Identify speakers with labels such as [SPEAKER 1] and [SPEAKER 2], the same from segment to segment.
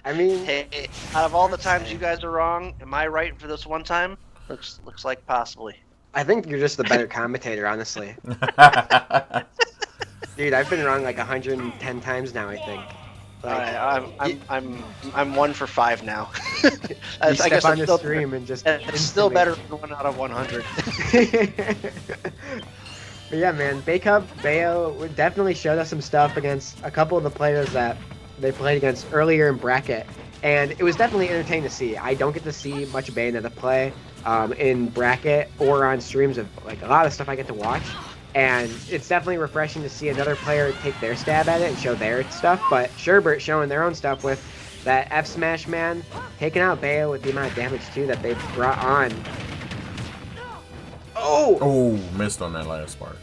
[SPEAKER 1] I mean,
[SPEAKER 2] Hey, out of all the times you guys are wrong, am I right for this one time? Looks like possibly.
[SPEAKER 1] I think you're just the better commentator, honestly. Dude, I've been wrong like 110 times now, I think. Like,
[SPEAKER 2] I'm 1 for 5 now.
[SPEAKER 1] you
[SPEAKER 2] I
[SPEAKER 1] step
[SPEAKER 2] guess
[SPEAKER 1] on
[SPEAKER 2] I'm
[SPEAKER 1] the
[SPEAKER 2] still
[SPEAKER 1] stream and just
[SPEAKER 2] it's still better than 1 out of 100.
[SPEAKER 1] But yeah, man, Bayo definitely showed us some stuff against a couple of the players that they played against earlier in bracket, and it was definitely entertaining to see. I don't get to see much Bayonetta play in bracket or on streams of like a lot of stuff I get to watch, and it's definitely refreshing to see another player take their stab at it and show their stuff. But Sherbert showing their own stuff with that F smash, man, taking out Bayo with the amount of damage too that they brought on.
[SPEAKER 3] Oh, missed on that last part.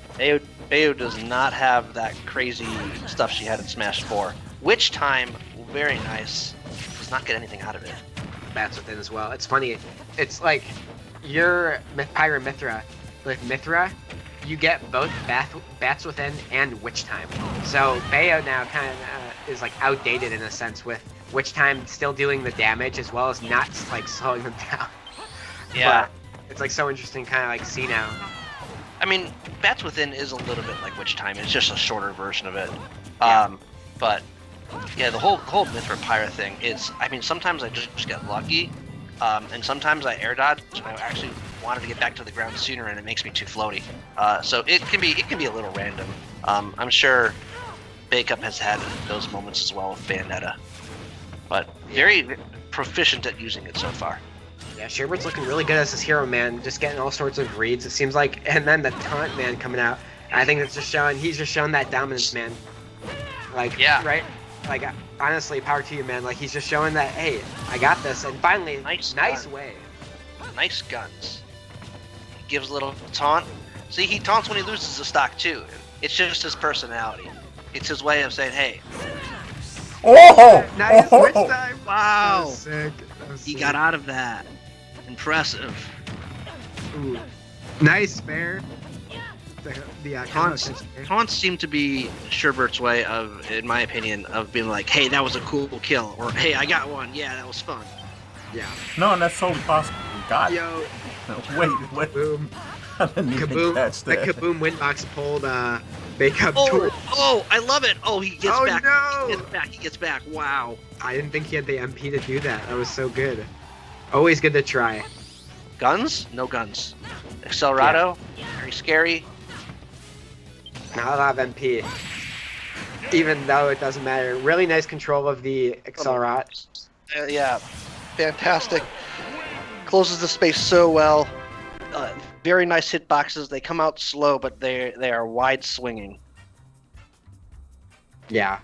[SPEAKER 2] Bayo does not have that crazy stuff she had in Smash 4. Witch Time, very nice. Does not get anything out of it.
[SPEAKER 1] Bats within as well. It's funny. It's like your Pyra Mithra. With Mithra, you get both Bats Within and Witch Time. So Bayo now kind of is like outdated in a sense, with Witch Time still doing the damage as well as not like slowing them down.
[SPEAKER 2] Yeah.
[SPEAKER 1] But it's like so interesting, kind of like see now.
[SPEAKER 2] I mean, Bats Within is a little bit like Witch Time. It's just a shorter version of it.
[SPEAKER 1] Yeah.
[SPEAKER 2] But yeah, the whole Mithra Pyra thing is. I mean, sometimes I just get lucky, and sometimes I air dodge, and I actually wanted to get back to the ground sooner, and it makes me too floaty. So it can be a little random. I'm sure Baecub has had those moments as well with Bayonetta, but very proficient at using it so far.
[SPEAKER 1] Yeah, Sherbert's looking really good as his hero, man. Just getting all sorts of reads, it seems like. And then the taunt, man, coming out. I think it's just showing, he's just showing that dominance, man. Like,
[SPEAKER 2] yeah.
[SPEAKER 1] Right? Like, honestly, power to you, man. Like, he's just showing that, hey, I got this. And finally, nice wave.
[SPEAKER 2] Nice guns. He gives a little taunt. See, he taunts when he loses the stock, too. It's just his personality. It's his way of saying, hey.
[SPEAKER 3] Oh!
[SPEAKER 1] Nice switch time.
[SPEAKER 2] Wow.
[SPEAKER 1] That was sick.
[SPEAKER 2] He got out of that. Impressive.
[SPEAKER 1] Ooh. Nice spare. The
[SPEAKER 2] Taunts seem to be Sherbert's way of, in my opinion, of being like, hey, that was a cool kill, or hey, I got one, yeah, that was fun.
[SPEAKER 1] Yeah.
[SPEAKER 3] No, and that's totally possible. God.
[SPEAKER 1] Yo.
[SPEAKER 3] Wait.
[SPEAKER 1] Boom.
[SPEAKER 3] I didn't even
[SPEAKER 1] Kaboom.
[SPEAKER 3] catch that.
[SPEAKER 1] That Kaboom windbox pulled Baecub
[SPEAKER 2] toward. Oh, I love it. Oh, he gets back.
[SPEAKER 1] No.
[SPEAKER 2] He gets back. Wow.
[SPEAKER 1] I didn't think he had the MP to do that. That was so good. Always good to try.
[SPEAKER 2] Guns? No guns. Accelerado? Yeah. Very scary.
[SPEAKER 1] Not a lot of MP. Even though it doesn't matter. Really nice control of the Accelerate.
[SPEAKER 2] Yeah. Fantastic. Closes the space so well. Very nice hitboxes. They come out slow, but they are wide swinging.
[SPEAKER 1] Yeah.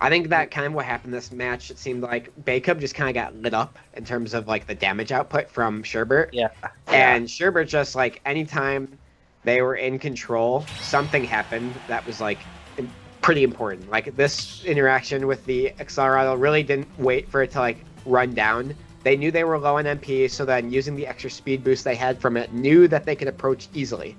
[SPEAKER 1] I think that kind of what happened this match. It seemed like Baecub just kind of got lit up in terms of like the damage output from Sherbert.
[SPEAKER 2] Yeah.
[SPEAKER 1] And Sherbert just like anytime they were in control, something happened that was like pretty important. Like this interaction with the Accelerado really didn't wait for it to like run down. They knew they were low on MP, so then using the extra speed boost they had from it, knew that they could approach easily,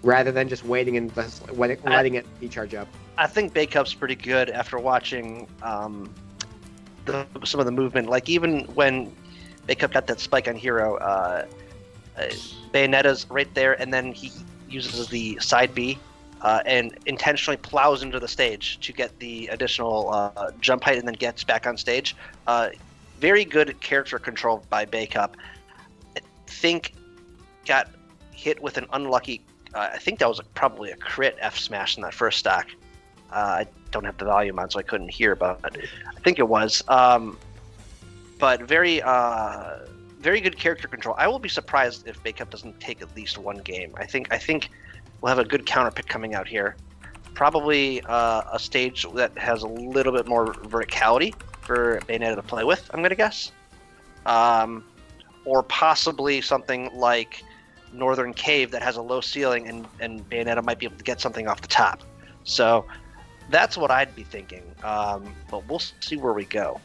[SPEAKER 1] rather than just waiting and letting it recharge up.
[SPEAKER 2] I think Baecub's pretty good after watching some of the movement. Like even when Baecub got that spike on Hero, Bayonetta's right there, and then he uses the side B and intentionally plows into the stage to get the additional jump height, and then gets back on stage. Very good character control by Baecub. I think got hit with an unlucky. I think that was probably a crit F smash in that first stock. I don't have the volume on, so I couldn't hear, but I think it was. But very good character control. I will be surprised if Baecub doesn't take at least one game. I think we'll have a good counter pick coming out here. Probably a stage that has a little bit more verticality for Bayonetta to play with, I'm going to guess. Or possibly something like Northern Cave that has a low ceiling, and Bayonetta might be able to get something off the top. So that's what I'd be thinking. But we'll see where we go.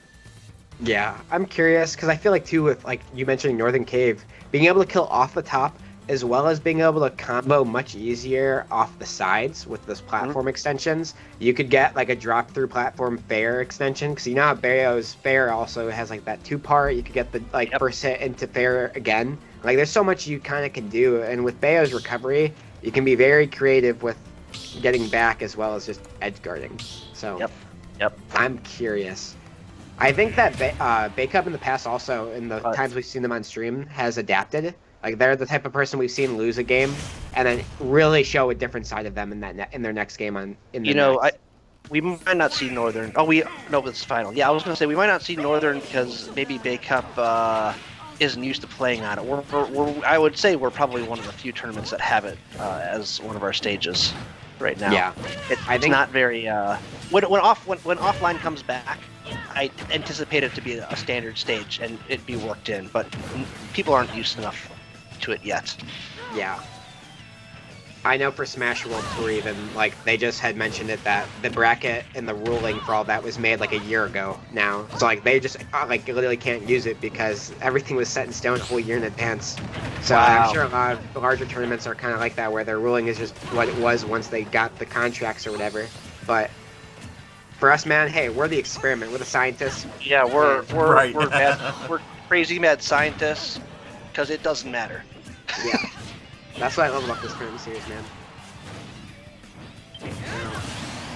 [SPEAKER 1] Yeah, I'm curious because I feel like too with like you mentioning Northern Cave, being able to kill off the top as well as being able to combo much easier off the sides with those platform extensions. You could get like a drop through platform fair extension, because you know how Bayo's fair also has like that 2-part. You could get the like first hit into fair again. Like there's so much you kind of can do, and with Bayo's recovery, you can be very creative with getting back as well as just edge guarding. So
[SPEAKER 2] Yep.
[SPEAKER 1] I'm curious. I think that Baecub in the past also, in the times we've seen them on stream, has adapted. Like they're the type of person we've seen lose a game and then really show a different side of them in their next game
[SPEAKER 2] we might not see Northern. No, it's final. Yeah, I was gonna say we might not see Northern because maybe Baecub isn't used to playing on it. I would say we're probably one of the few tournaments that have it as one of our stages right now.
[SPEAKER 1] Yeah,
[SPEAKER 2] it's not very. When offline comes back, I anticipate it to be a standard stage and it be worked in, but people aren't used enough to it yet.
[SPEAKER 1] Yeah. I know for Smash World Tour even, like, they just had mentioned it that the bracket and the ruling for all that was made like a year ago now. So, like, they just, like, literally can't use it because everything was set in stone a whole year in advance. So I'm sure a lot of the larger tournaments are kind of like that, where their ruling is just what it was once they got the contracts or whatever. But for us, man, hey, we're the experiment. We're the scientists.
[SPEAKER 2] Yeah, we're crazy mad scientists because it doesn't matter.
[SPEAKER 1] Yeah. That's what I love about this tournament series, man.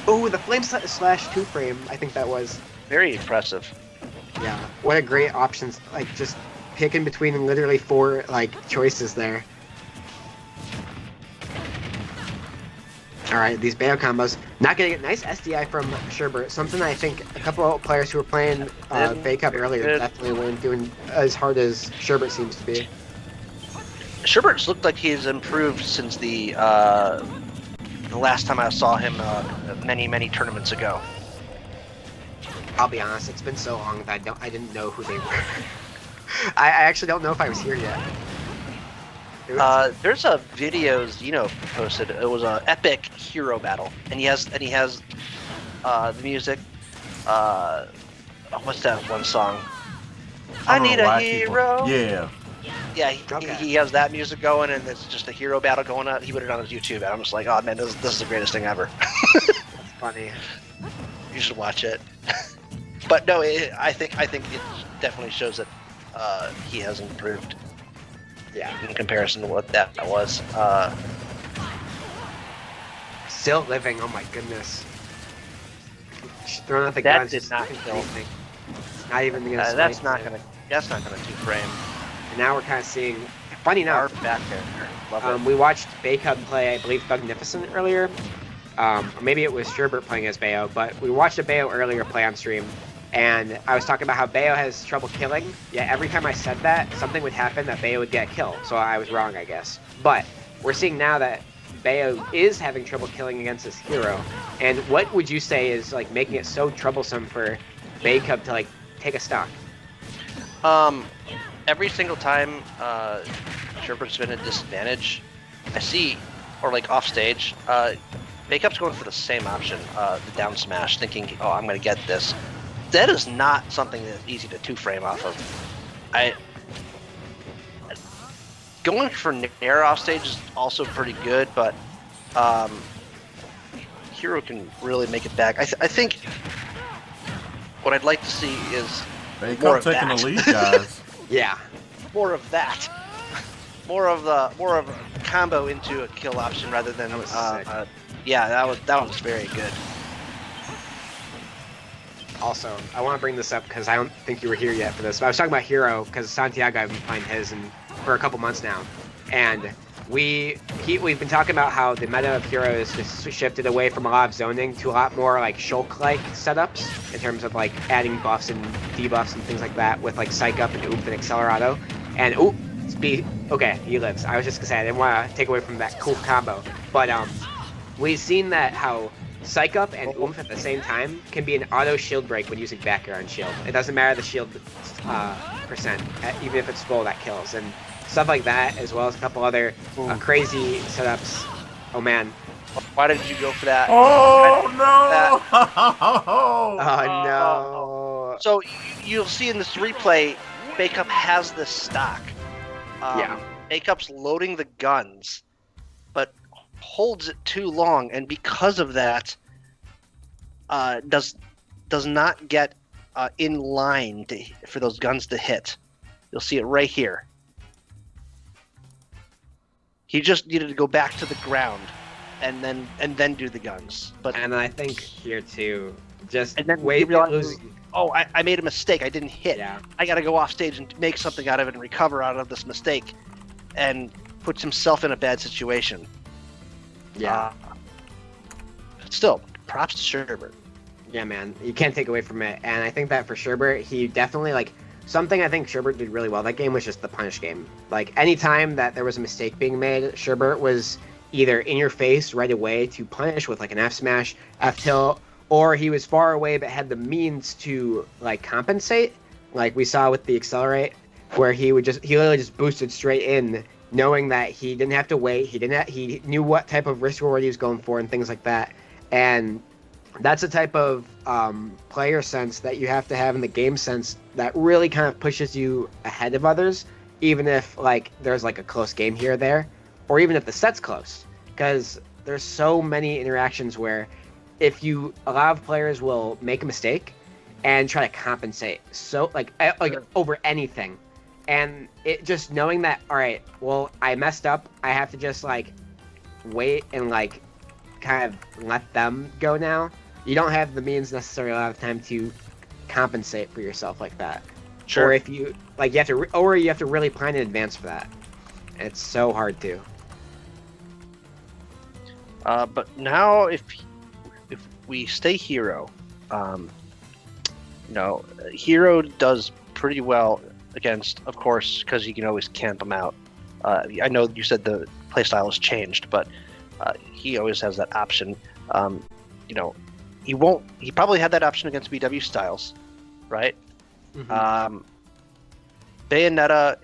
[SPEAKER 1] Oh, the flame slash 2-frame, I think that was.
[SPEAKER 2] Very impressive.
[SPEAKER 1] Yeah, what a great options, like, just picking between literally 4, like, choices there. Alright, these Bayo combos. Not getting a nice SDI from Sherbert, something I think a couple of players who were playing Baecub earlier definitely weren't doing as hard as Sherbert seems to be.
[SPEAKER 2] Sherbert's looked like he's improved since the last time I saw him many tournaments ago.
[SPEAKER 1] I'll be honest, it's been so long that I didn't know who they were. I actually don't know if I was here yet.
[SPEAKER 2] There's a video Zeno posted. It was an epic hero battle, and he has the music. What's that one song? I need a hero. Yeah, he has that music going, and it's just a hero battle going on. He put it on his YouTube, and I'm just like, oh man, this is the greatest thing ever.
[SPEAKER 1] That's funny.
[SPEAKER 2] You should watch it. But no, I think it definitely shows that he has improved.
[SPEAKER 1] Yeah.
[SPEAKER 2] In comparison to what that was.
[SPEAKER 1] Still living. Oh my goodness. Throwing out the
[SPEAKER 2] that
[SPEAKER 1] guns.
[SPEAKER 2] Did not kill me.
[SPEAKER 1] It's not even gonna.
[SPEAKER 2] That's not gonna 2-frame.
[SPEAKER 1] And now we're kind of seeing. Funny enough,
[SPEAKER 2] back there.
[SPEAKER 1] We watched Baecub play, I believe, Magnificent earlier. Or maybe it was Sherbert playing as Bayo, but we watched a Bayo earlier play on stream, and I was talking about how Bayo has trouble killing. Yeah, every time I said that, something would happen that Bayo would get killed. So I was wrong, I guess. But we're seeing now that Bayo is having trouble killing against his hero. And what would you say is like making it so troublesome for Baecub to like take a stock?
[SPEAKER 2] Every single time Sherbert's been at disadvantage, I see, or like off stage, Baecub's going for the same option, the down smash, thinking, oh, I'm going to get this. That is not something that's easy to 2-frame off of. Going for Nair off stage is also pretty good, but Hero can really make it back. I think what I'd like to see is more of
[SPEAKER 3] taking
[SPEAKER 2] that.
[SPEAKER 3] the lead, guys.
[SPEAKER 1] Yeah.
[SPEAKER 2] More of that. More of a combo into a kill option rather than yeah, that one was very good.
[SPEAKER 1] Also, I want to bring this up because I don't think you were here yet for this. But I was talking about Hero because Santiago, I've been playing his for a couple months now, and we've been talking about how the meta of Hero is just shifted away from a lot of zoning to a lot more like Shulk-like setups in terms of like adding buffs and debuffs and things like that with like Psych Up and Oomph and Accelerato. And okay, he lives. I was just gonna say I didn't want to take away from that cool combo, but we've seen that how Psych Up and Oomph at the same time can be an auto shield break when using back air on shield. It doesn't matter the shield percent, even if it's full, that kills. And stuff like that, as well as a couple other crazy setups. Oh man.
[SPEAKER 2] Why did you go for that?
[SPEAKER 3] Oh no!
[SPEAKER 1] Oh no.
[SPEAKER 2] So you'll see in this replay, Baecub has this stock.
[SPEAKER 1] Yeah.
[SPEAKER 2] Baecup's loading the guns, but holds it too long, and because of that, does not get in line for those guns to hit. You'll see it right here. He just needed to go back to the ground, and then do the guns.
[SPEAKER 1] And I think here too, just
[SPEAKER 2] and then
[SPEAKER 1] wait.
[SPEAKER 2] Oh, I made a mistake. I didn't hit.
[SPEAKER 1] Yeah.
[SPEAKER 2] I got to go off stage and make something out of it and recover out of this mistake, and puts himself in a bad situation.
[SPEAKER 1] Yeah.
[SPEAKER 2] Still, props to Sherbert.
[SPEAKER 1] Yeah, man, you can't take away from it. And I think that for Sherbert, he definitely something I think Sherbert did really well that game was just the punish game. Like anytime that there was a mistake being made, Sherbert was either in your face right away to punish with an F smash, F tilt, or he was far away but had the means to compensate. Like we saw with the accelerate, where he literally just boosted straight in, knowing that he didn't have to wait. He knew what type of risk reward he was going for and things like that. And that's a type of player sense that you have to have in the game sense that really kind of pushes you ahead of others, even if there's a close game here or there, or even if the set's close. Because there's so many interactions where if a lot of players will make a mistake and try to compensate over anything. And it just knowing that, all right, well, I messed up. I have to just wait and kind of let them go now. You don't have the means necessarily a lot of time to compensate for yourself like that.
[SPEAKER 2] Sure.
[SPEAKER 1] Or if you you have to, or you have to really plan in advance for that. It's so hard to.
[SPEAKER 2] But now, if we stay Hero, Hero does pretty well against, of course, because you can always camp him out. I know you said the playstyle has changed, but he always has that option. He probably had that option against BW Styles, right?
[SPEAKER 1] Mm-hmm.
[SPEAKER 2] Bayonetta